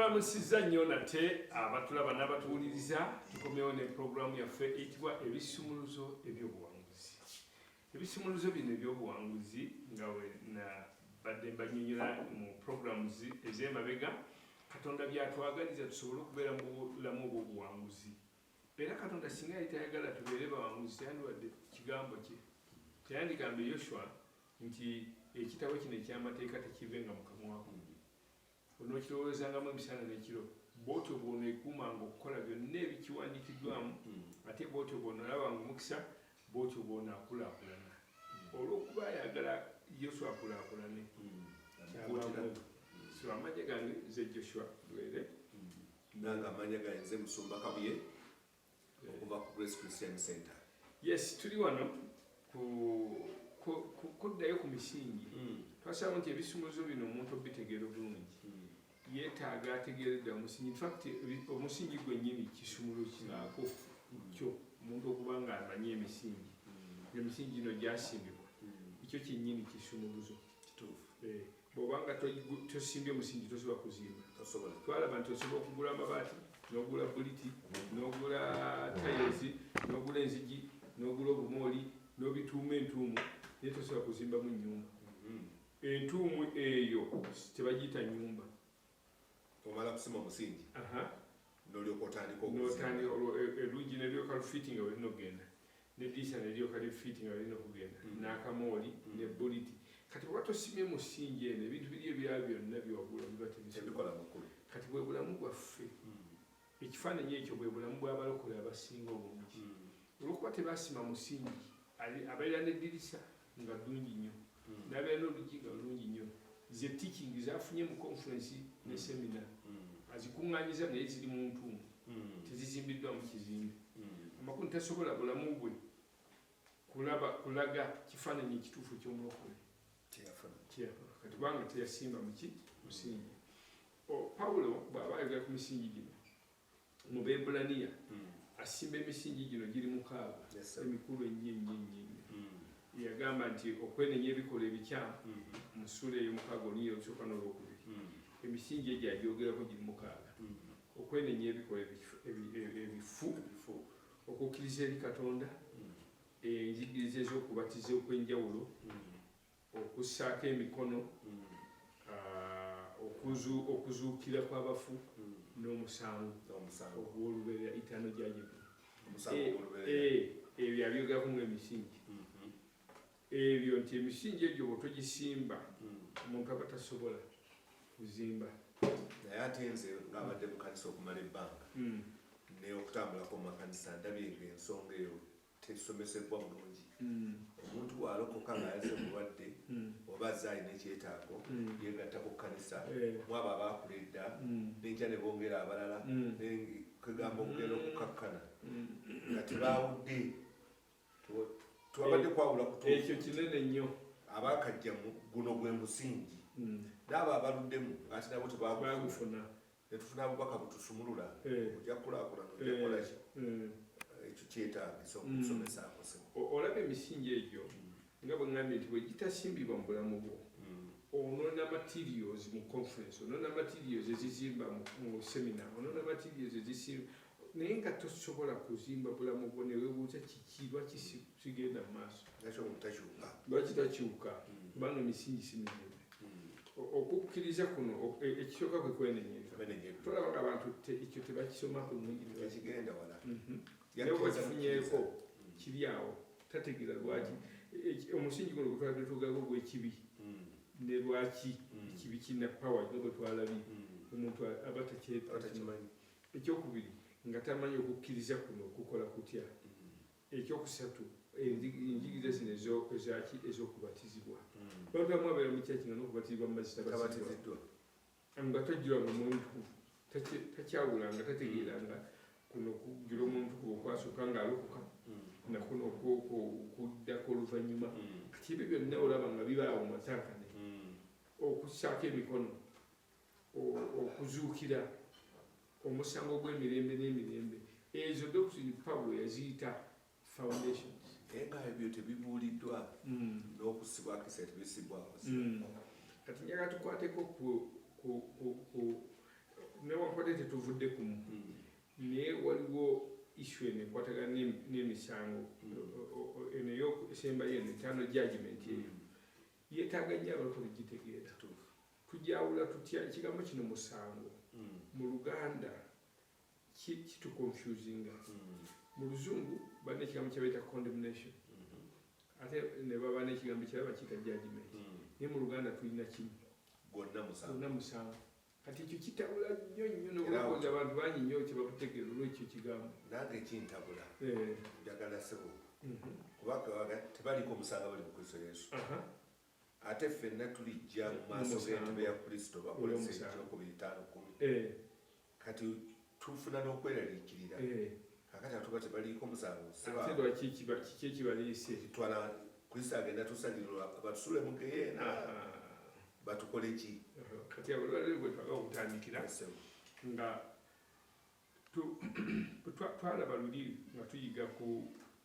tubalamusizza nnyo nate abatulaba n'abatuwuliriza tukomyewo ne puroguramu yaffe eyitibwa ebisumuluzo eby'obuwanguzi. Ebisumuluzo bino eby'obuwanguzi nga badde mbanyonyola mu programs ez'emabega Katonda byatwagaliza tusobole okubeera mu bulamu obw'obuwanguzi. Era Katonda singa yali tayagala tubeere bawanguzi teyandiwadde kigambo kye. Teyandikamba Yoshua nti ekitabo kino eky'amateeka tekivenga mu kamwa ko. Onokirowoozangamu emisana n'ekiro. Bw'otyo bw'oneekuumanga okukola byonna ebikiwandiikiddwamu ate bw'otyo bw'onolabanga omukisa bw'otyo bw'onaakulaakulana. Olw'okuba ayagala Yoshua akulaakulane kyabaamu. So amanya gange nze Joshua Lwere. Nange amanya gange nze Musumba Kabuye okuva ku Grace Christian Center. Yes, tuli wano kuddayo ku misingi. Twasaba nti ebisumuluzo bino omuntu obitegeera obulungi. Yeetaaga ategeeredde omusingi. In fact, omusingi gwennyini kisumuluzo kinaako kyo omuntu okuba nga amanyi emisingi. Emisingi gino gyasimbibwa. Ekyo kyennyini kisumuluzo. Bw'obanga tosimbye omusingi tosobola kuzimba. Twalaba nti osobola okugula amabaati, n'ogula buliti, n'ogula tayezi, n'ogula enzigi, n'ogula obumooli, n'obituuma entuumu, naye tosobola kuzimbamu nnyumba. Entuumu eyo tebagiyita nnyumba. Omala kusima omusingi n'olyoka otandika oluggi ne lyoka lufiiti nga lulina okugenda, n'eddiisa ne lyoka lifiiti nga lulina okugenda, n'akamooli ne buliti. Kati bw'oba tosimye musingi eno ebintu biri ebirala byonna by'ogula biba tebikola makulu. Kati bwe bulamu bwaffe. Ekifaananyi ekyo bwe bulamu bw'abalokole abasinga obungi. Olw'okuba tebasima musingi, abeera n'eddirisa nga ddungi nnyo, n'abeera n'oluggi nga lulungi nnyo. Ze teaching zafunye mu conference ne semina azikuŋŋaanyiza naye ziri mu ntuumu tezizimbiddwa mu kizimbe. Amakulu tasobola bulamu bwe kulaga kifaananyi ekituufu ky'omulokole kati kubanga teyasimba muki musingi. Pawulo bw'aba ayogera ku misingi gino mu Beebulaniya asimba emisingi gino giri mukaaga emikulu ennyo. Yagamba nti okwenenya ebikolwa ebikyamu mu ssuula ey'omukaaga olunyiri olusooka n'olwokubiri. Emisingi egyo agyogerako giri mukaaga. Okwenenya ebikolwa ebifu, okukkiriza eri Katonda, enzikiriza ez'okubatiza okw'enjawulo, okussaako emikono, okuzuukira kw'abafu, n'omusango ogw'olubeerera itaano judgment. Ebyo abyogerako ng'emisingi. Ebyo nti emisingi egyo bw'otogisimba omuntu aba tasobola kuzimba. Naye ate nze ng'abadde mu kanisa okumala ebbanga ne okutambulako mu makanisa ndabye ng'ensonga eyo tesomesebwa bulungi. Omuntu bw'alokoka ng'ayaze mulwadde oba azze alina ekyetaago yeegatta ku kkanisa mwabo abaakula edda n'enkya ne bongera abalala kwegamba okugenda okukkakkana nga tebaawudde. Twabadde kwawula kutuufu. Ekyo kinene nnyo. Abaakajjamu guno gwe musingi. N'abo abaluddemu ate nabo tebaagufuna. Ne tufuna obubaka butusumulula. Ojja kukulaakulana, ojja kukola ki? Ekyo kyetaagisa okusomesa akosebo. Olaba emisingi egyo nga bwe ŋŋambye nti bwe gitasimbibwa mu bulamu bwo onoona materials mu conference, onoona materials ezizimba mu semina, onoona materials ezisimba. Naye nga tosobola kuzimba bulamu bwo ne weebuuza kiki lwaki sigenda mu maaso. Lwaki takyuka? Kubanga emisingi si mizimbe. Okukkiriza kuno ekisooka kwe kwenenyeeza. Tolaba nga abantu ekyo tebakisoma bulungi tekigenda wala. Naye bwe kifunyeeko kiri awo tategeera lwaki. Omusingi guno gwe twabadde tugaga ogw'ekibi ne lwaki ekibi kirina power nga bwe twalabye omuntu aba takimanyi. Ekyokubiri nga tamanyi okukkiriza kuno okukola kutya. Ekyokusatu enjigiriza zino ez'okubatizibwa. Abantu abamu abeera mu kyaki nga n'okubatizibwa mu mazzi tabatiziddwa nga tajjulanga omuntu takyawulanga tategeeranga kuno okujjula omuntu kuba okwasooka ng'alokoka nakuno okuddako oluvannyuma. Kati ebyo byonna olaba nga bibaawo mu matankane. Okussaako emikono, okuzuukira, omusango gw'emirembe n'emirembe. Ezo Dr. Pawulo yaziyita foundations. Nga ebyo tebibuuliddwa n'okusibwako ese tebisibwako. Kati njagala tukwateko newankubadde tetuvudde kumu naye waliwo issue eno ekwatagana n'emisango eno eyosembayo eno etaano judgment eyo yeetaaga nnyo abalokole gitegeera tujawula tutya ekigambo kino musango mu Luganda kituconfusinga mu Luzungu balina ekigambo kyebayita condemnation ate ne baba n'ekigambo kirala bakiyita judgment naye mu Luganda tulina kimu gwonna musango kati ekyo kitabula nnyo nnyo n'obulokozi abantu bangi nnyo kyebakutegeera olwekyo kigambo nange kintabula njagala sebo kubanga tebaliko omusango bali mu Kristo Yesu ate ffenna tulijja mu maaso g'entebe ya Kristo bakolesa ekyokubiri 5:10 kati tufuna n'okweraliikirira kakati atuba tebaliiko musango ate lwaki kiki ekibaliise twala Kristo agenda tusalirwa batusule mu Geyeena batukole ki kati abalwaliro bwe twaga okutandikira nga twalaba luli nga tuyiga ku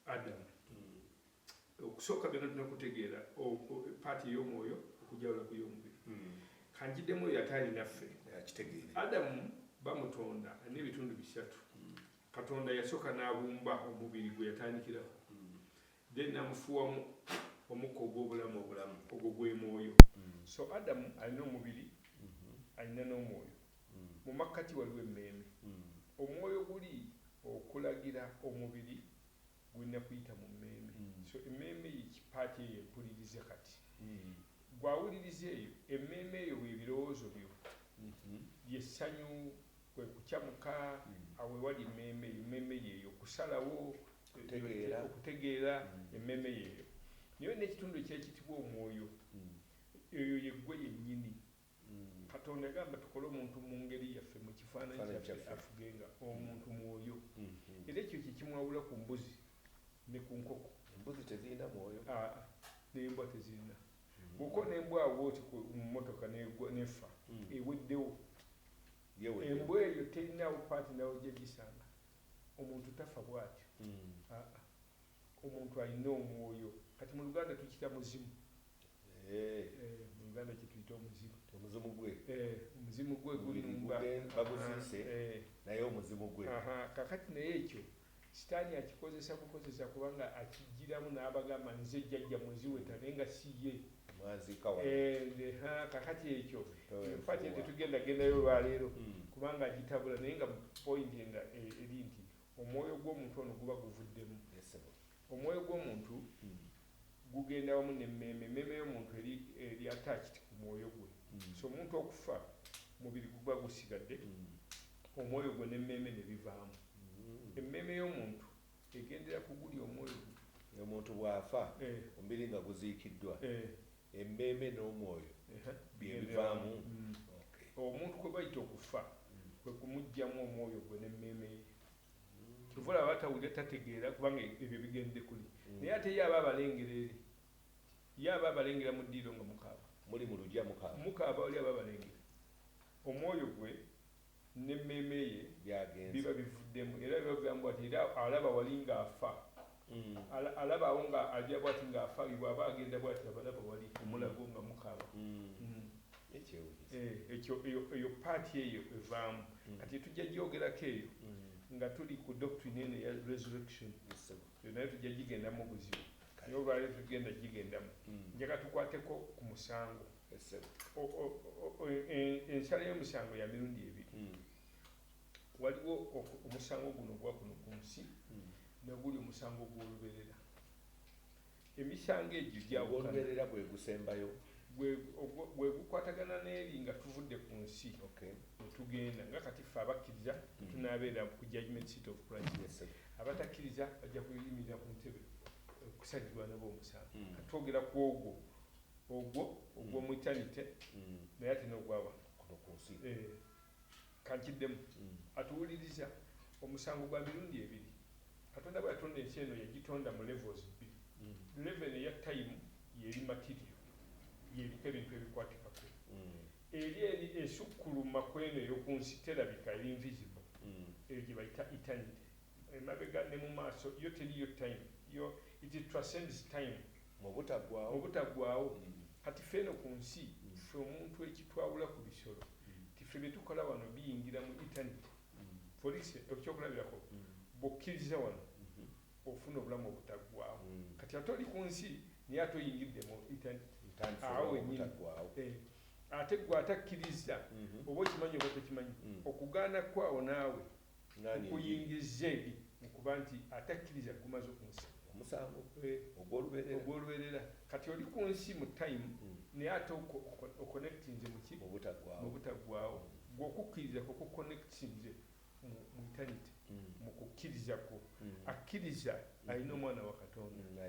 Adamu okusooka byonna tulina kutegeera paati ey'omwoyo okujawula ku y'omubiri kanjiddemu oyo ate alinaffe Adamu bamutonda alina ebitundu 3 Katonda yasooka n'abumba omubiri gwe yatandikiraho then namufuuwamu omukka ogw'obulamu ogwo gwe mwoyo so Adamu alina omubiri alina n'omwoyo mu makkati waliwo emmeeme omwoyo guli okulagira omubiri gulina kuyita mu mmeeme so emmeeme kipaati eyo empulirize kati gwawuliriza eyo emmeeme eyo bwebirowoozo byo byessanyu kwe kukyamuka awe wali emmeeme yeeyo kusalawo okutegeera emmeeme yeeyo naye n'ekitundu ekyekitibwa omwoyo eyo yeggwe yennyini Katonda yagamba tukole omuntu mu ngeri yaffe mu kifaananyi kyaffe afugenga omuntu mwoyo era ekyo kyekimwawula ku mbuzi ne ku nkoko embuzi tezirina mwoyo n'embwa tezirina bw'okola n'embwa awo oti mu mmotoka nefa eweddewo embwa eyo terinaawo paati nawo gye gisanga omuntu tafa bw'atyo omuntu alina omwoyo kati mu Luganda tukita muzimu mu Luganda kyetuyita omuzimu omuzimu gwe baguziise naye omuzimu gwe kakati naye ekyo sitaani akikozesa bukozesa kubanga akijjiramu n'abagamba nze jjajja muziweta naye nga si ye kakati ekyo fati tetugendagendayo olwaleero kubanga agitabula naye nga point nga eri nti omwoyo gw'omuntu ono guba guvuddemu omwoyo gw'omuntu gugenda wamu n'emmeeme y'omuntu eri attached ku mwoyo gwe so omuntu okufa mubiri guba gusigadde omwoyo gwe n'emmeeme ne bivaamu emmeeme y'omuntu egendera ku guli omwoyo gwe omuntu bw'afa omubiri nga guziikiddwa emmeeme n'omwoyo byebivaamu omuntu kwe bayita okufa kwe kumugjamu omwoyo gwe n'emmeeme ye kivula batawulira tategeera kubanga ebyo bigende kuli naye ate ye aba abalengera eri ye aba abalengera mu ddiiro nga mukaaba muli mu lugya mukaaba oli aba abalengera omwoyo gwe n'emmeeme ye biba bivuddemu era biba bigamba ati era alaba wali ng'afa alaba awo nga ajja bwati ng'afa bw'aba agenda bwati abalaba wali omulago nga mukaaba eyo paati eyo evaamu kati tujja gyogerako eyo nga tuli ku doctrine eno ya resurrection naye tujja gigendamu buzibu naye olwaleero tugenda gigendamu njaga tukwateko ku musango ensala y'omusango ya mirundi ebiri waliwo omusango guno gwa kuno ku nsi naguli omusango gw'oluberera emisango egyo gyawoluberera bwe gusembayo bwe gukwatagana n'eri nga tuvudde ku nsi netugenda nga kati ffe abakkiriza tetunaabeera ku judgment seat of Christ abatakkiriza bajja kuyimirira ku ntebe okusalirwa nabo omusango katwogera ku ogwo ogw'omu eternity naye ate n'ogwaba kuno ku nsi kankiddemu atuwuliriza omusango gwa mirundi ebiri Katonda bwe yatonda ensi eno yagitonda mu levels bbiri level eya time yeri material yeriko ebintu ebikwatikako eri esukkuluma kweno ey'oku nsi terabika eri invisible eyo gye bayita eternity emabega ne mu maaso yo teriyo time yo it transcends time mu butaggwaawo kati ffe eno ku nsi ffe omuntu ekitwawula ku bisolo ffe bye tukola wano biyingira mu internet for instance ekyokulabirako bw'okkiriza wano ofuna obulamu obutaggwaawo kati ate oli ku nsi naye ate oyingidde mu internet awo wennyini ate gwe atakkiriza oba okimanyi oba tokimanyi okugaana kwawo naawe okuyingiza ebi mukuba nti atakkiriza gumaze okunsi omusango ogw'oluberera kati oli ku nsi mu time naye ate oconnectinze muki mu butaggwaawo gweokukkiriza kukuconnectinze mu internet mu kukkirizako akkiriza alina omwana wa Katonda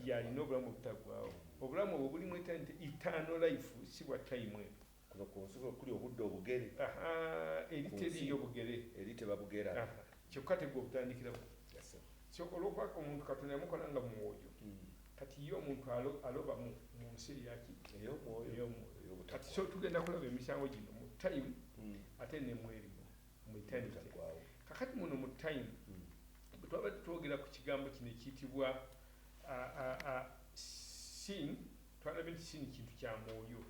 yalina obulamu obutaggwaawo obulamu obwo buli mu internet eternal life si bwa time eno kuno ku nsi kuli obudde obugere eri teriyo bugere eri tebabugera kyokka tegwe obutandikirako so olwokwaka omuntu Katonda yamukola nga mwoyo kati ye omuntu aloba mu nsi eyaki ey'omwoyo kati so tugenda kulaba emisango gino mu time ate nemweri mu eternity kakati muno mu time bwetwabadde twogera ku kigambo kino ekiyitibwa sin twalabye nti sin kintu kya mwoyo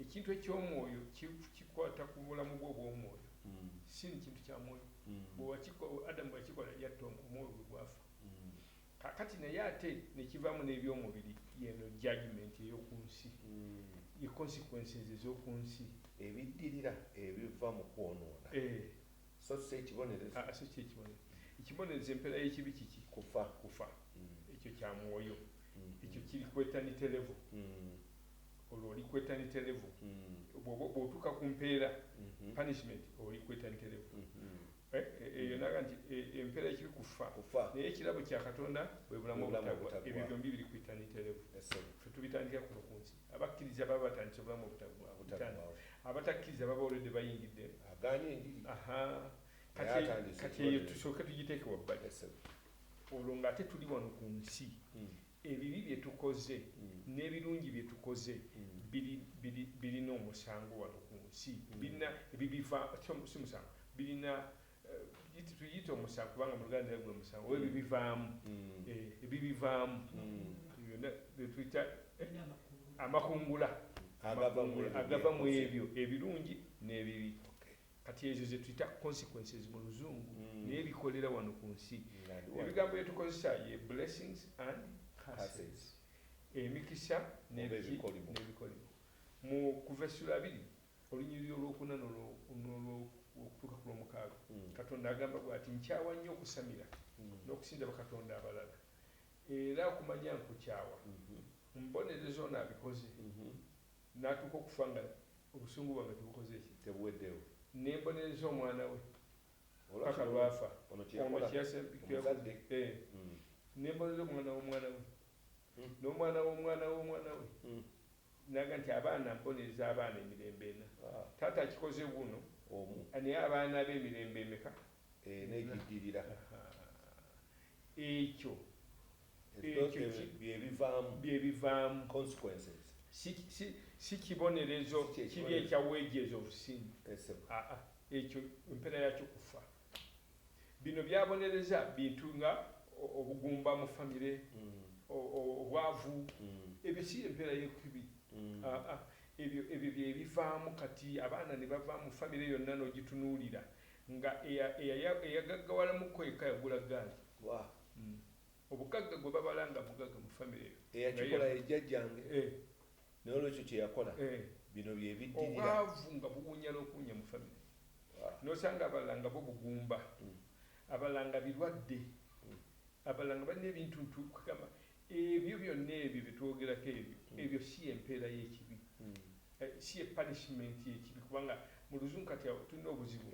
ekintu eky'omwoyo kikwata ku bulamu bwo obw'omwoyo sin kintu kya mwoyo Adamu bwakikola yatta omwoyo gwe gwafa kakati naye ate nekivaamu n'ebyomubiri yeno judgment ey'oku nsi ye consequences ez'oku nsi ebiddirira ebiva mu kwonoona so si ekibonerezo ekibonerezo empeera y'ekibi kiki kufa ekyo kya mwoyo ekyo kiri ku eternity level olwo oli ku eternity level bw'otuuka ku mpeera punishment oli ku eternity level eyo naga nti empeera y'ekibi kufa naye ekirabo kya Katonda bwe bulamu obutaggwa ebyo byombi biri ku eternity level ffe tubitandika kuno ku nsi abakkiriza baba batandise obulamu obutaggwa abatakkiriza baba olwedde bayingidde kati eyo tusooke tugiteeke wabbali olwo ng'ate tuli wano ku nsi ebibi bye tukoze n'ebirungi bye tukoze birina omusango wano ku nsi birina ebibiva si musango birina tuyita omusango kubanga mu Luganda gwe musango oba ebibivaamu byonna byetuyita amakungula agava mu ebyo ebirungi n'ebibi kati ezo ze tuyita consequences mu luzungu naye bikolera wano ku nsi ebigambo byetukozesa ye blessings and curses emikisa n'ebikolimo mu kuva essula 2 olunyiriri olwokuna okutuuka ku lwomukaaga Katonda agamba bw'ati nkyawa nnyo okusamira n'okusinza bakatonda abalala era okumanya nkukyawa mbonerezo ono abikoze n'atuuka okufa nga obusungu bwange tebukoze eki tebuweddewo nembonereza omwana we paka lwafa ono kyasempikira nembonereza omwana w'omwana we n'omwana w'omwana we naga nti abaana mbonereza abaana emirembe ena taata akikoze buno naye abaana b'emirembe emeka negiddirira ekyo byebivaamu consequences si kibonerezo kiri ekya wages of sin ekyo empeera yakyo kufa bino byabonereza bintu nga obugumba mu famire obwavu ebyo si empeera y'ekubi ebyo byebivaamu kati abaana ne bava mu famire yonna n'ogitunuulira nga eyagaggawalamuko eka yagula gaali obugagga gwe babala nga mugagga mu famire eyo eyakikola ejjajjange naye olwekyo kyeyakola bino byebiddirira obwavu nga buwunya n'okuwunya mu famire nosanga abalala nga bo bugumba abalala nga birwadde abalala nga balina ebintu ntukugamba ebyo byonna ebyo byetwogerako ebyo si empeera y'ekibi si punishment y'ekibi kubanga mu luzungu kati tulina obuzibu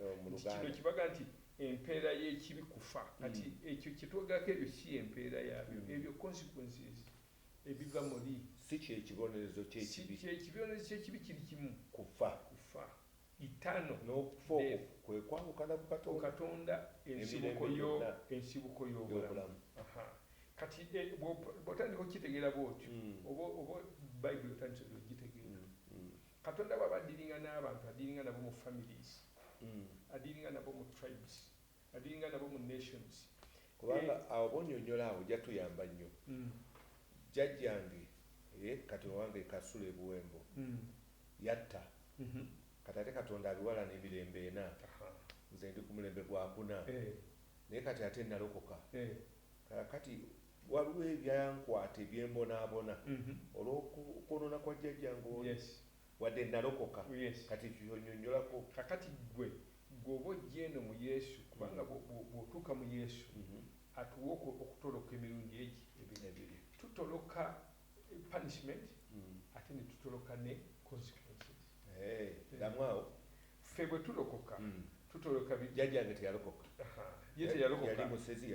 kino kibaga nti empeera y'ekibi kufa kati ekyo kyetwogerako ebyo si empeera yabyo ebyo consequences ebiva muli si kyekibonerezo ky'ekibi ekibonerezo ky'ekibi kiri kimu kufa itano n'okufa kwe kwawukana ku Katonda ensibuko y'obulamu kati bw'otandika okitegeera bwotyo oba bayibuli otandise ogitegeera Katonda bw'aba adiringa n'abantu adiringa nabo mu families adiringa nabo mu tribes adiringa nabo mu nations kubanga awo bonyonyola awo jatuyamba nnyo jjajjange kati owange Kasula ebuwembo yatta kati ate Katonda abiwala n'emirembe ena nze ndi ku mulembe gwa kuna naye kati ate nalokoka kati waliwo ebyankwata ebyembonaabona olw'okwonoona kwa jjajjange wadde nalokoka kati kyonyonnyolako kakati gwe oba ojja eno mu Yesu kubanga bw'otuuka mu Yesu atuwa okutoloka emirundi ebiri tutoloka punishment ate ne tutoloka ne consequences damwawo ffe bwe tulokoka tutoloka jjajjange teyalokoka ye teyalokoka yali musezi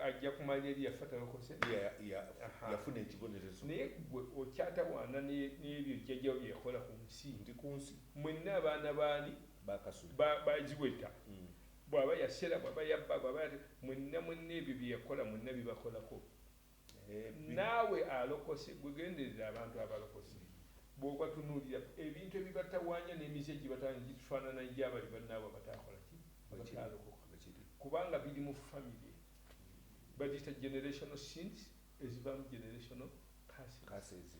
ajja kumanya eri yafa talokose yafuna ekibonerezo naye gwe okyatawaana n'ebyo jjajjawo byeyakola ku nsi ndi ku nsi mwenna abaana baani baziweta bw'aba yasera bw'aba yabba bw'aba mwenna ebyo byeyakola mwenna bibakolako naawe alokose gwegenderera abantu abalokose bw'oba tunuulira ebintu ebibatawaanya n'emize gibatawaanya gitufaanana gy'abali bannaabwe bataakola ki batalokoka kubanga biri mu family bagiyita generational sins ezivaamu generational curses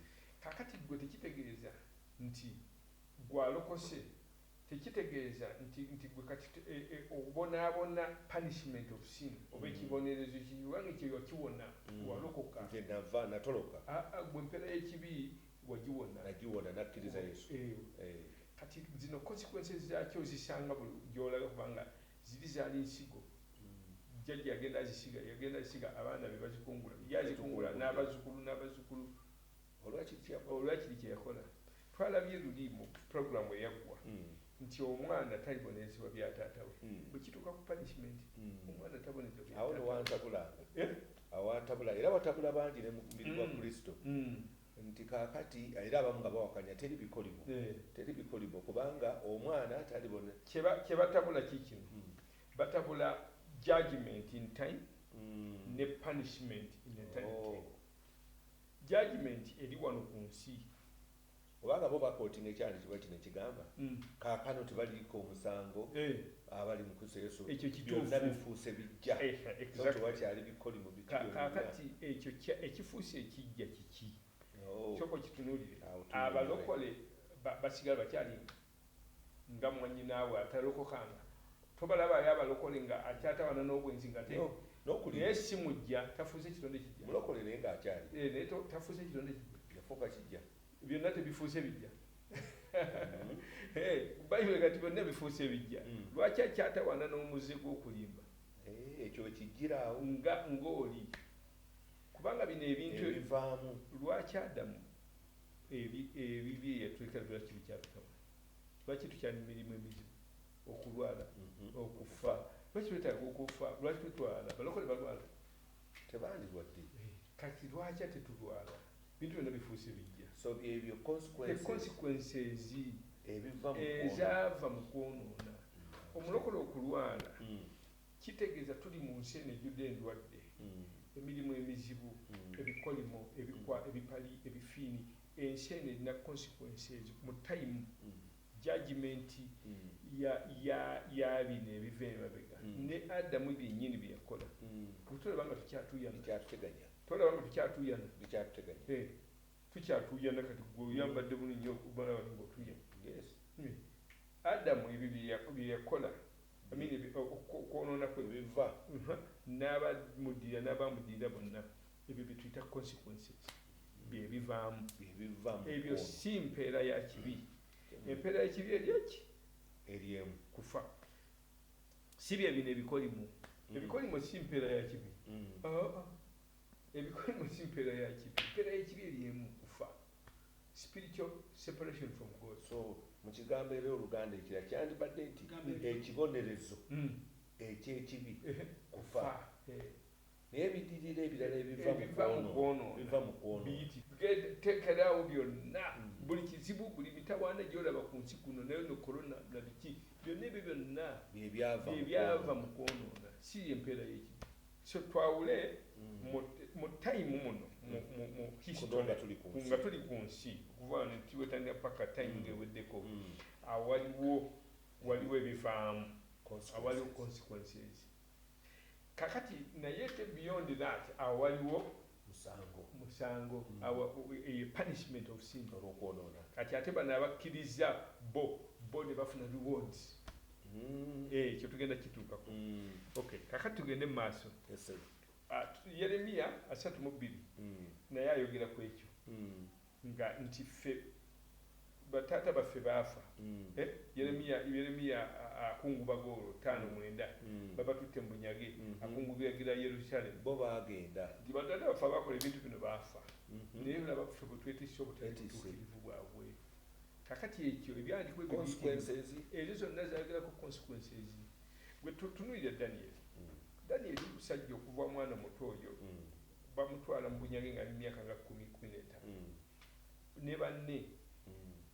kakati gwe tekitegeeza nti gwalokose tekitegeeza nti gwe kati obonaabona punishment of sin oba ekibonerezo kibanga ekyo wakiwona walokoka nava natoloka gwe empeera y'ekibi nagiwona nakkiriza Yesu kati zino consequences zaakyo ozisanga buli gy'olaga kubanga ziri zaali nsigo jjajja yagenda azisiga abaana be bazikungula yazikungula n'abazzukulu olwakiri kyeyakola twalabye luli mu programu eyaggwa nti omwana talibonerezebwa byataata we bwekituuka ku punishment omwana tabonezebwa awo nowantabula era watabula bangi ne mubiri gwa Kristo nti kakati era abamu nga bawakanya teri bikolimo kubanga omwana talibone kyebatabula kikino batabula judgment in time ne punishment in eternity judgment eri wano ku nsi obanga bo bakootinga ekyandikibwa kino ekigamba kaakano tebaliiko omusango abali mu Kristo Yesu byonna bifuuse bijja tewakyali bikolimo kakati ekyo ekifuuse ekijja kiki kyoko kitunuulire abalokole basigala bakyali nga mwannyinaabwe atalokokanga tobalabayo abalokole nga akyatawana n'obwenzi nga naye si mujja tafuuse ekitonde kijja mulokole naye ng'akyali naye tafuuse ekitonde kijja yafuuka kijja byonna tebifuuse bijja bayibuli kati byonna bifuuse bijja lwaki akyatawana n'omuze gw'okulimba ekyo ekijjiraawo ng'oli kubanga bino ebintu ebivaamu lwaki Adamu ebibi yatulekera lwaki bikyabitawa lwaki tukyali mirimu emizibu okulwala okufa lwaki twetaaga okufa lwaki tutwala balokole balwala tebandilwadde kati lwaki ate tulwala bintu byonna bifuuse bijja so ebyo consequences ezaava mu kwonoona omulokole okulwala kitegeeza tuli mu nsi eno ejjudde endwadde emirimu emizibu ebikolimo ebipali ebifiini ensi eno erina consequences mu time judgment ya bino ebiva emabega ne Adamu byennyini bye yakola tolaba nga tukyatuyana kati gwe oyambadde bulungi okubala wali ng'otuyana Adamu ebyo bye yakola okwonoona kwe biva n'abamuddira n'abamuddira bonna ebyo bye tuyita consequences byebivaamu ebyo si mpeera ya kibi empeera y'ekibi eryemu kufa si bye bino ebikolimo si mpeera ya kibi ebikolimo si mpeera ya kibi empeera y'ekibi eryemu kufa spiritual separation from God. So mu kigambo era Oluganda ekira kyandibadde nti ekibonerezo ekyekibi kufa naye ebidirira ebirala ebiva mu kwonoona teekerawo byonna buli kizibu buli mitawaana gy'olaba ku nsi kuno nayo ne korona na biki byonna ebyo byonna byebyava mu kwonoona si empeera y'ekibi. So twawule mu time muno mu history nga tuli ku nsi okuva ne tiwetandika paka time ng'eweddeko waliwo ebivaamu awaliwo consequences kakati naye te beyond that awaliwo musango punishment of sin olw'okwonoona kati ate bano abakkiriza bo bo ne bafuna rewards ekyo tugenda kituukako okay kakati tugende mu maaso Yeremiya 32 naye ayogera ku ekyo nga nti ffe bataata baffe baafa Yeremiya akungubaga olwo 5:9 baba tutte mu bunyage akungubagira Yerusalemu bo baagenda nti bataata baffe abakola ebintu bino baafa naye olaba ffe bwe twetisse obutuukirivu bwabwe kakati ekyo ebyandikwa ezo zonna zaagerako consequences gwe tutunuulira Daniel musajja okuva mwana muto oyo bamutwala mu bunyage nga myaka nga 10-15 ne banne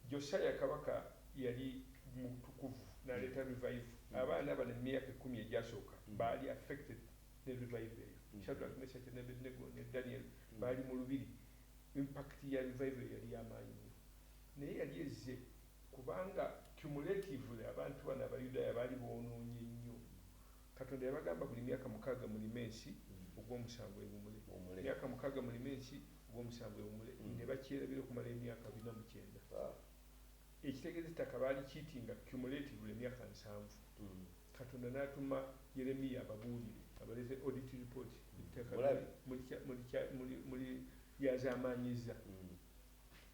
Josiah kabaka yali mutukuvu n'aleeta revive abaana bano emyaka 10 egyasooka baali affected ne revive eyo Shadrach, Meshach ne Abednego ne Daniel baali mu lubiri impact ya revive yali y'amaanyi naye yali ezze kubanga cumulatively abantu bano abayudaaya baali boonoonye nnyo Katonda yabagamba buli myaka 6 mulime ensi ogw'omusanvu ewumule myaka 6 mulime ensi ogw'omusanvu ewumule ne bakyerabira okumala emyaka 49 ekitegeeza ettaka baali kiitinga cumulatively emyaka 7 Katonda n'atuma Yeremiya ababuulire abaleze audit report ettaka muli lyazaamaanyiza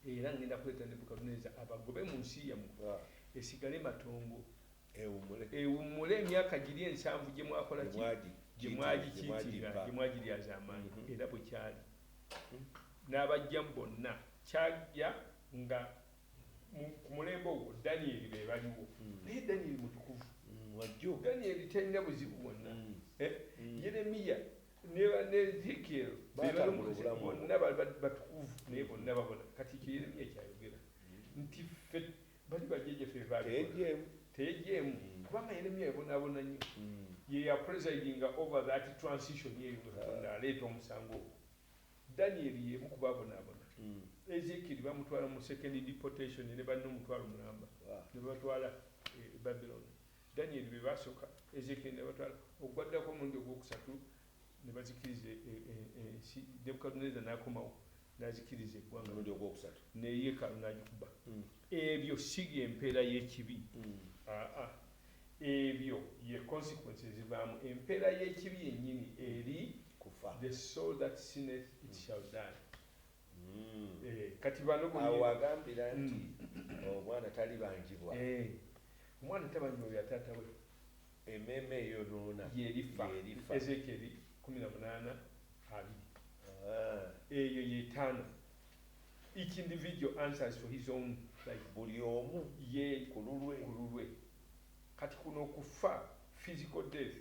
era ngenda kuleeta Nebukadneza abagobe mu nsi yammwe esigale matongo ewummule emyaka giri 7 gye mwakola ki gye mwagikiitinga gye mwagiryazaamaanyi era bwe kyali n'abajjamu bonna kyajja nga ku mulembe ogwo Daniel be baliwo naye Daniel mutukuvu Daniel talina buzibu bwonna Yeremiya ne Ezekiel bonna batukuvu naye bonna babona kati ekyo Yeremiya kyayogera nti ffe bali bajjajjaffe teyejeemu kubanga Yeremiya yabonaabona nnyo ye yapresidinga over that transition yeyo Katonda aleeta omusango Daniel yemu kubabonaabona Ezekiel bamutwala mu second deportation ne banne omutwalo mulamba ne batwala Babylon Daniel be basooka Ezekiel ne batwala ogwaddako omulundi ogwokusatu ne bazikiriza ensi Nebukadneza n'akomawo n'azikiriza eggwanga omulundi ogwokusatu ne yeekaalu n'agikuba ebyo si empeera y'ekibi ebyo ye consequences zivaamu empeera y'ekibi yennyini eri the soul that sinneth it shall die kati bano awagambira nti omwana talibangibwa omwana tabanjibwa bya taata we emmeeme eyo noona yerifa Ezekiel 18:2 eyo ye5 each individual answers for his own life buli omu ye kululwe kati kuno okufa physical death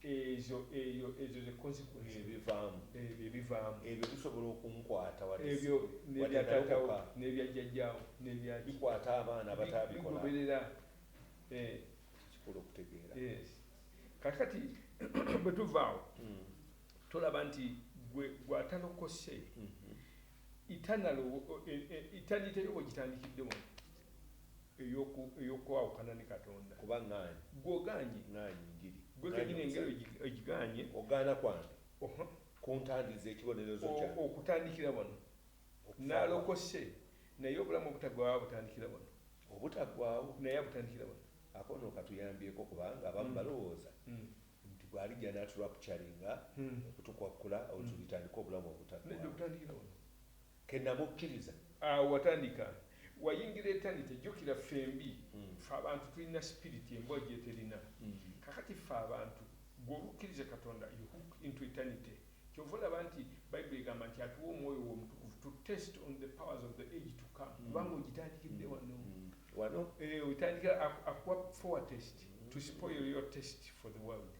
ezo ze consequences ebivaamu ebyo bisobola okunkwata ebyo nebyataatawo nebyajjajjaawo bikwata abaana abataabikolera kikula okutegeera kakati bwe tuvaawo tolaba nti gwatalokose itanite yo wegitandikidde wano eyokwawukana ne Katonda kuba ŋŋaanyi gw'ogaanye njiri gwe kenyini engero egigaanye ogaana kwange kuntandiriza ekibonerezo kyange okutandikira wano n'alokose naye obulamu obutagwawo butandikira wano obutagwawo naye abutandikira wano akono katuyambyeko kubanga abamu balowooza nti bwalijja n'atulapukyalinga okutukwakkula olutulitandika obulamu obutagwawo kenamukkiriza awo watandika wayingira eternity jjukira fembi ffe abantu tulina spirit embwa gyeterina kakati ffe abantu gw'olukkiriza Katonda you hook into eternity kyova olaba nti Bible egamba nti atuwa omwoyo w'omutukuvu to test on the powers of the age to come kubanga ogitandikidde wano otandikira akuwa forward test to spoil your test for the world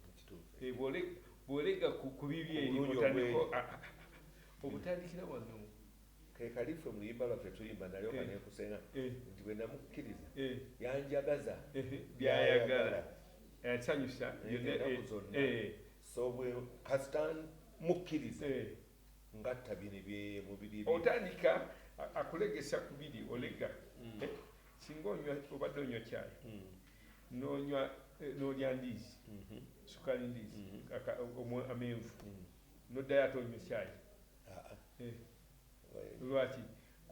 bw'olega ku bibi eri obutandikira wano kekalife mu luyimba lwaffe tuyimba nalyo kanekusenga nti bwe namukkiriza yanjagaza byayagala ensanyusa ennaku zonna so bwe kasita mukkiriza ngatta bino byemubiri otandika akulegesa ku biri olega singa onywa obadde onywa caayi n'onywa n'olya ndiizi sukali ndiizi amenvu n'oddayo ate onywa caayi lwaki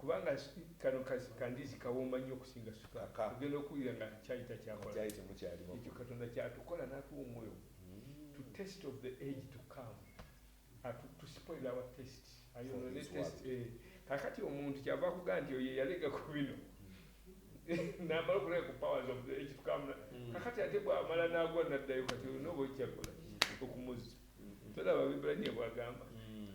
kubanga kano kandizi kawomba nnyo okusinga sukaali ogenda okuwulira nga kyayita kyakola ekyo katonda kyatukola n'atuwa omwoyo to test of the age to come to spoil our test kakati omuntu kyava kugaa nti oyo yalega ku bino n'amala okulega ku powers of the age to come kakati ate bw'amala n'agwa n'addayo kati olina oba okyakola okumuzza tolaba Ibrania bw'agamba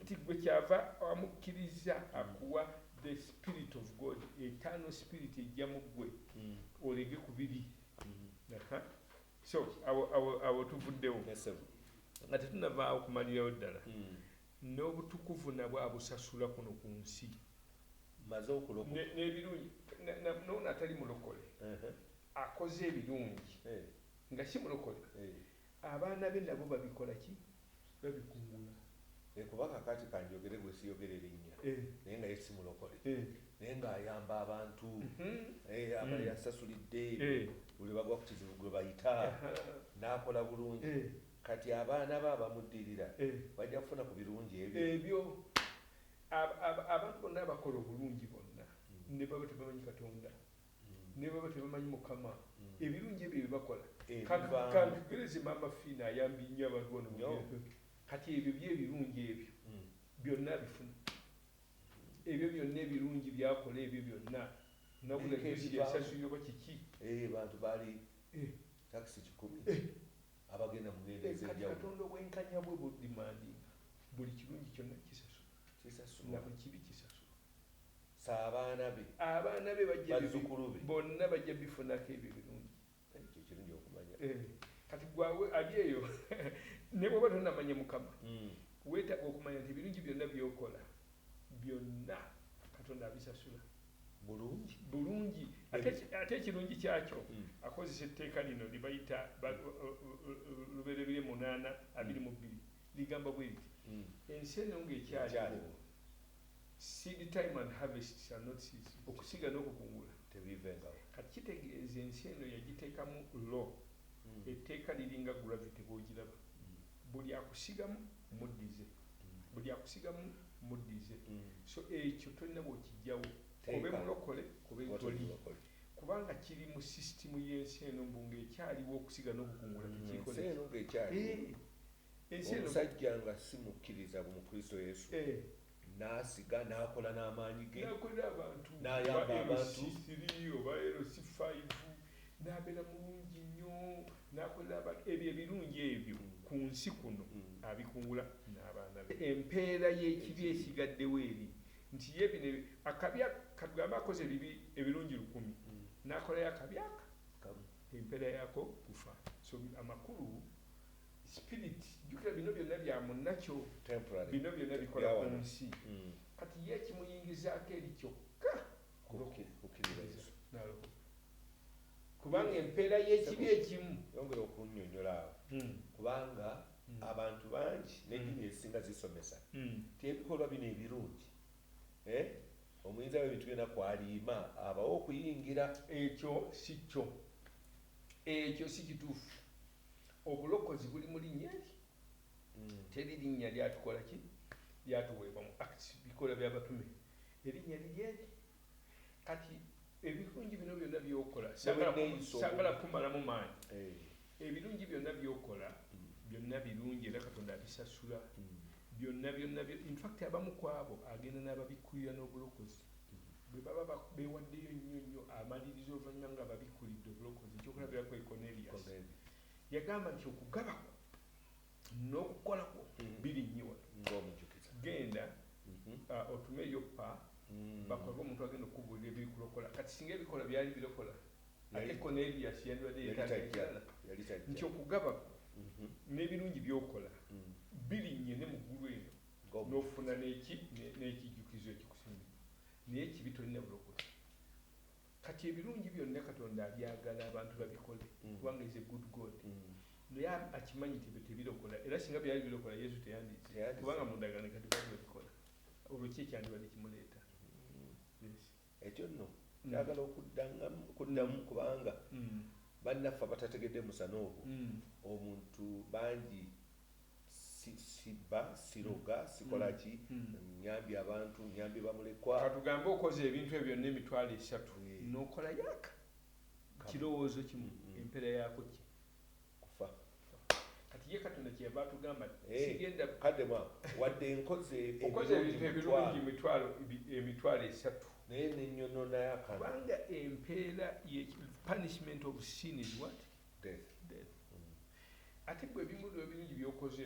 nti gwe kyava amukkiriza akuwa the spirit of God, eternal spirit ejja mu ggwe olege ku biri. So awo tuvuddewo nga tetunavaawo kumalirawo ddala n'obutukuvu nabwo abusasula kuno ku nsi n'ebirungi n'ono atali mulokole akoze ebirungi nga si mulokole abaana be nabo babikola ki babikungula kuba kakati kanjogere gwe siyogere erinnya naye nga yesi mulokole naye ng'ayamba abantu abala yasasulidde buli bagwa ku kizibu gwe bayita n'akola bulungi kati abaana be abamuddirira bajja kufuna ku birungi ebyo abantu bonna abakola obulungi bonna ne baba tebamanyi Katonda ne baba tebamanyi Mukama ebirungi ebyo byebakola kantugereze Maama Fiina ayambi nnyo abantu bonna kati ebyo byebirungi ebyo byonna bifuna ebyo byonna ebirungi byakola ebyo byonna nakulekyasasuliroba kiki bantu bali takisi 10 abagenda mu ngendo ez'enjawulo Katonda obwenkanya bwe budimandinga buli kirungi kyonna kisasula na buli kibi kisasula abaana be bazzukulu be bonna bajja bifunako ebyo birungi ekyo kirungi okumanya kati gwawe ali eyo ne bwoba tonamanya Mukama weetaaga okumanya nti ebirungi byonna byokola byonna Katonda abisasula bulungi ate ekirungi kyakyo akozesa etteeka lino libayita luberebire 8:22 ligamba bwe liti ensi eno ng'ekyaliwo seed time and harvest shall not cease okusiga n'okukungula tebivengawo kati kitegeeza ensi eno yagiteekamu law etteeka liringa gravity bw'ogiraba buli akusigamu muddize so ekyo tolina bw'okijjawo kobe mulokole kobe toli kubanga kiri mu sisitimu y'ensi eno mbu ng'ekyaliwo okusiga n'okukungula omusajja nga simukkiriza mu Kristo Yesu n'asiga n'akola n'amaanyi ge n'ayamba abantu oba LC5 n'abeera mulungi nnyo n'akolera abantu ebyo ebirungi ebyo ku nsi kuno abikungula n'abaana be empeera y'ekibi esigaddewo eri nti ye bino akabi kagamba akoze ebirungi 10 n'akolayo akabi aka empeera yaako kufa so amakulu spirit jukira bino byonna bya munnakyo bino byonna bikola ku nsi kati ye ekimuyingizaako eri kyokka kukkiriza Yesu kubanga empeera y'ekibi ekimu yongera okunnyonnyola awo kubanga abantu bangi n'eddiini ezisinga zisomesa ti ebikolwa bino ebirungi omuyinza w'ebintu byonna kwaliima abawo okuyingira ekyo si kituufu obulokozi buli mu linnya eri teri linnya lyatukola ki lyatuweebwa mu acts bikola by'abatume erinnya liri eri kati ebirungi bino byonna byokola sagala kumalamu maanyi ebirungi byonna byokola byonna birungi era Katonda abisasula byonna infact abamu ku abo agenda n'ababikkulira n'obulokozi bwe baba beewaddeyo nnyo amaliriza oluvannyuma nga babikkulidde obulokozi ekyokulabirako Cornelius yagamba nti okugabako n'okukolako birinyiwa genda otume Yoppa bakolwa omuntu agenda okubuulira ebikulokola kati singa ebikola byali birokola ate Cornelius yandibadde yeetaaga nti okugabako n'ebirungi byokola birinnye ne mu ggulu eno n'ofuna n'ekijjukizo ekikusimbibwa naye ekibi tolina bulokozi kati ebirungi byonna Katonda abyagala abantu babikole kubanga is a good God naye akimanyi tebirokola era singa byali birokola Yesu teyanditse kubanga mu ndagaano kati babikola olwo ki ekyandibadde kimuleeta ekyo nno njagala okuddamu kubanga bannaffe abatategedde musana ogwo omuntu bangi si sibba siroga sikola ki nyambye abantu nyambye bamulekwa katugambe okoze ebintu ebyo n'emitwalo 3 n'okola yaka kirowoozo kimu empera yaako ki kufa kati ye Katonda kyeyava atugamba sigenda kadema wadde nkoze ebintu ebirungi emitwalo 3 naye nenyonona yakana kubanga empeera punishment of sin is what death ate gwe ebintu ebirungi byokoze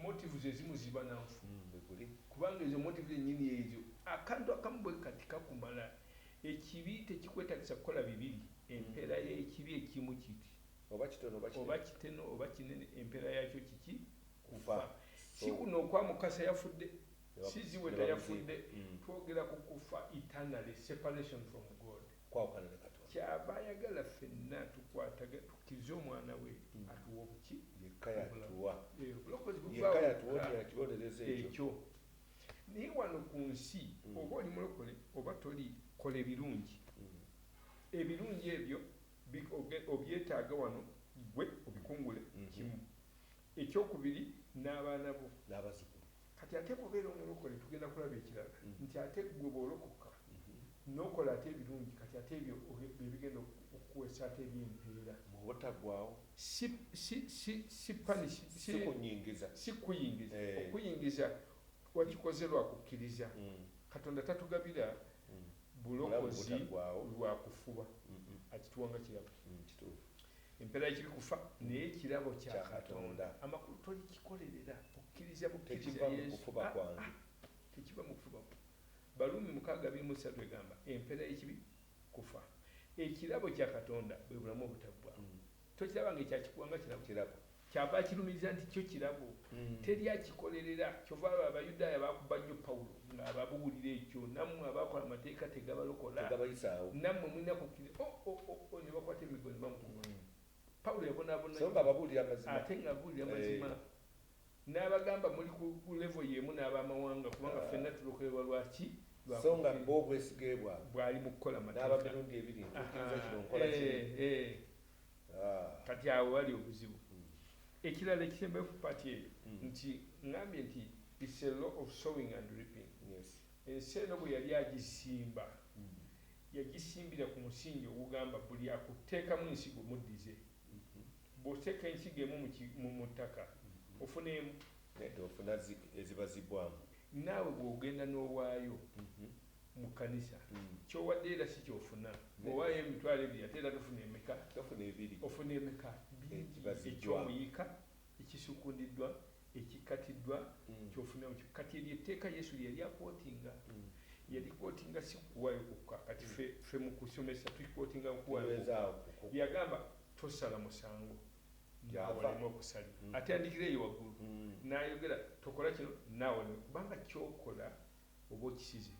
motives ezimu ziba nanfu bekuli kubanga ezo motives ennyini ezo akantu akamu bwe kati kakumala ekibi tekikwetagisa kukola bibiri empeera y'ekibi ekimu kiti oba kitono oba kiteno oba kinene empeera yakyo kiki kufa si kuno okwamukasa yafudde si ziweta yafudde twogera ku kufa eternally separation from God kwawukana ne Katonda kyaba ayagala ffenna tukwataga tukkirize omwana we atuwa obuki yekka yatuwa obulokozi yekka yatuwa kibonereza ekyo naye wano ku nsi oba oli mulokole oba toli kola ebirungi ebirungi ebyo obyetaaga wano gwe obikungule kimu ekyokubiri n'abaana bo n'abazzukulu kati ate bwobeera omulokole tugenda kulaba ekirala nti ate gwe bw'olokoka n'okola ate ebirungi kati ate ebyo bebigenda okukuwesa ate ebyempeera mubutagwawo si kuyingiza okuyingiza wakikoze lwakukkiriza Katonda tatugabira bulokozi lwakufuba akituwanga kirabo empeera y'ekibi kufa naye ekirabo kya Katonda amakulu tolikikolerera okkiriza bukkiriza Yesu tekiva mu kufuba Balumi 6:23 egamba empeera y'ekibi kufa ekirabo kya Katonda bwe bulamu obutaggwaawo tokirabanga ekyakikuwanga kirabo kyava kirumiriza nti kyo kirabo teri akikolerera kyova abayudaaya bakuba nnyo Pawulo ng'ababuulira ekyo nammwe abakola amateeka tegabalokola nammwe mulina kukkiriza ne bakwata emigo ne bamukuba Pawulo yabonaabona ate ng'abuulira mazima n'abagamba muli ku level y'emu n'abamawanga kubanga ffenna tulokolebwa lwaki so nga bo obwesige bwali mu kukola amateeka n'abamirundi ebiri ntukkiriza kino nkola kati awo wali obuzibu ekirala ekisembayo ku paati eyo nti ngambye nti it's a law of sowing and reaping ensi eno bwe yali agisimba yagisimbira ku musingi ogugamba buli akuteekamu ensigo muddize bw'oteeka ensigo emu mu ttaka ofuneemu ofuna ezibazibwamu naawe bw'ogenda n'owaayo mu kkanisa kyowadde era si kyofuna bw'owaayo emitwalo 2 ate era tofuna emeka ofuna emeka ekyomuyika ekisukundiddwa ekikatiddwa kyofuna kati eryo etteeka Yesu lyali akwotinga yali kwotinga si kuwaayo kukka kati ffe mu kusomesa tukwotinga kuwaayo yagamba tosala musango olema okusalira atandikira eyo waggulu n'ayogera tokola kino naawe kubanga kyokola oba okisize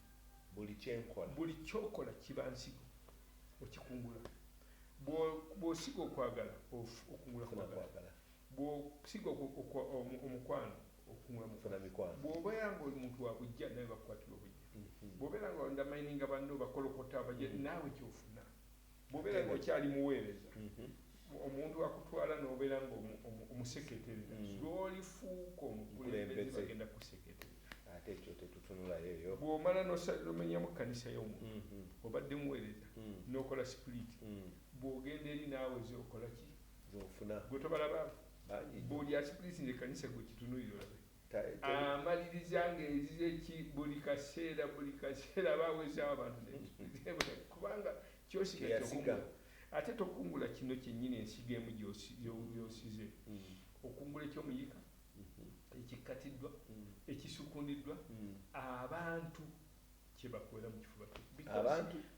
buli kyokola kiba nsigo okikungula bw'osiga okwagala okungula kwagala bw'osiga omukwano okungula mikwano bw'obeera ng'oli muntu wa bujja nawe bakukwatira obujja bw'obeera nga ondamayininga banno bakolokota bajja naawe kyofuna bw'obeera ng'okyali muweereza omuntu akutwala n'obeera nga omuseketerera lw'olifuuka omukulembeze bagenda kuseketerera ate ekyo tetutunulayo eyo bw'omala n'omenyamu kkanisa y'omuntu obadde muweereza n'okola sipiriti bw'ogenda eri naawe zokola ki zofuna gwe tobalaba bw'oli asipiriti ng'ekkanisa gwe kitunulira olabe amaliriza ng'ezizeki buli kaseera baawezaawo abantu kubanga kyosiga kyokungula ate tokungula kino kyennyini ensigo emu gy'osize okungula ekyomuyika ekikatiddwa ekisukundiddwa abantu kyebakolera mu kifuba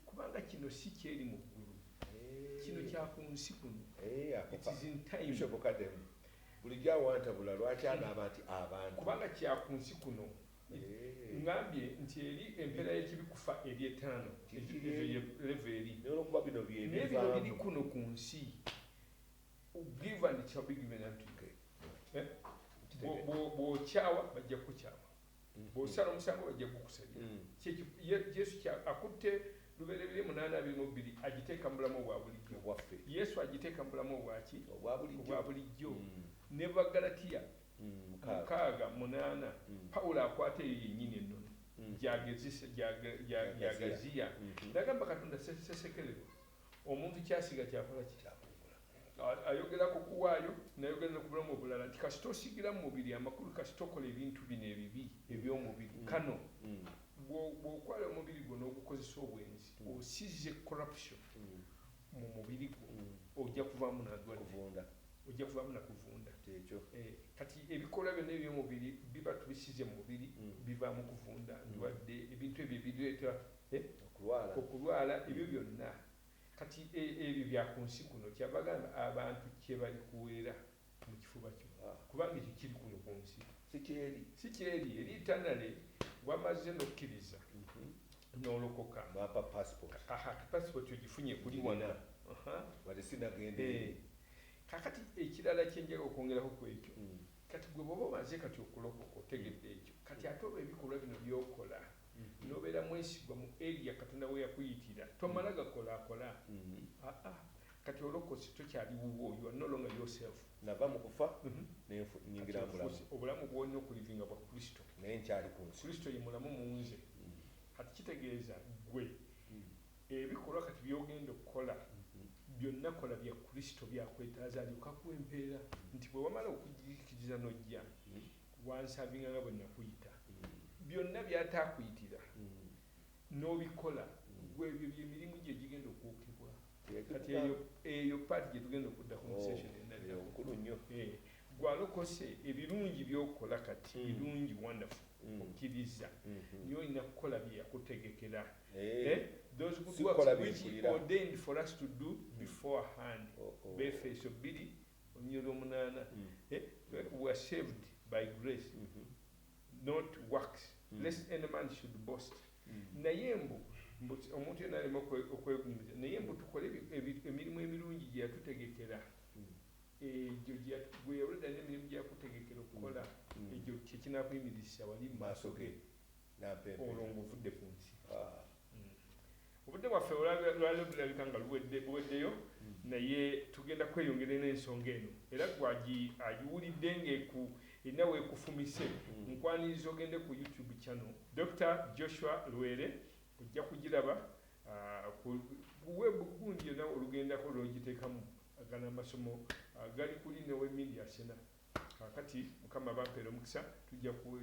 kubanga kino si kyeri mu ggulu kino kya ku nsi kuno bulijjo awantabula lwaki agamba nti abantu kubanga kya ku nsi kuno ngambye nti eri empeera y'ekibi kufa eri etaano leva eri n'olwokuba bino n'ebino biri kuno ku nsi give and it shall be given unto you bw'okyawa bajja kukukyawa bw'osala omusango bajja kukusalira Yesu akutte lubereberye 8:22 agiteeka mu bulamu obwa bulijjo Yesu agiteeka mu bulamu obwa bulijjo ne Bagalatiya mukaaga munaana Pawulo akwata eyo yennyini ennono gyagaziya nagamba Katonda sesekererwa omuntu kyasiga kyakola kikyakugula ayogera ku kuwaayo nayogera ku bulamu obulala nti kasita osigira mu mubiri amakulu kasita okola ebintu bino ebibi eby'omubiri kano bw'okwala omubiri gwo n'ogukozesa obwenzi osizze corruption mu mubiri gwo ojja kuvaamu nakuvunda kati ebikolwa byonna eby'omubiri biba tubisize mu mubiri bivaamu kuvunda ndwadde ebintu ebyo ebireeta okulwala ebyo byonna kati ebyo byaku nsi kuno kyabagamba abantu kye bali kuweera mu kifuba kyo kubanga ekyo kiri kuno ku nsi si kyeri eri eternally wamaze n'okkiriza n'olokoka passport ogifunye kuli wano kakati ekirala kyenjala okwongeraho ku ekyo kati gwe bwoba omaze kati okulokoka otegedde ekyo kati ate olwo ebikolwa bino byokola nobeera mwesigwa mu area Katonda we yakuyitira tomala gakolaakola kati olokose tokyali wuwo you are no longer yourself nava mu kufa nyingira mulamu obulamu bwolina okulivinga bwa Kristo naye nkyali ku nsi Kristo ye mulamu mu nze kati kitegeeza gwe ebikolwa kati byogenda okukola byonna kola bya Kristo byakwetaaza alyokakuwa empeera nti bwe wamala okugikiriza n'ojja wansavinga nga bwe nakuyita byonna byataakuyitira n'obikola gwebyo byemirimu gye gigenda okuwukibwa kati eyo paati gye tugenda okudda ku session nkulu nnyo gwalokose ebirungi byokola kati birungi wonderful okkiriza niyo olina kukola bye yakutegekera those good works which he ordained for us to do beforehand Befeso 2:8 we are saved by grace not works lest any man should boast naye omuntu yena alema okwegumiza naye tukole emirimu emirungi gye yatutegekera egyo gwe yawulira n'emirimu gye yakutegekera okukola egyo kyekinakuyimirizisa wali mu maaso ge olwo ng'ovudde ku nsi obudde bwaffe olwaliro bulabika nga buweddeyo naye tugenda kweyongera n'ensonga eno era agiwulidde erina weekufumise nkwaniriza ogende ku YouTube channel Dr. Joshua Lwere ojja kugiraba web gundi yonna olugendako lwogiteekamu agana amasomo gali kuli newe media center kakati mukama bampeera omukisa tujja kuwe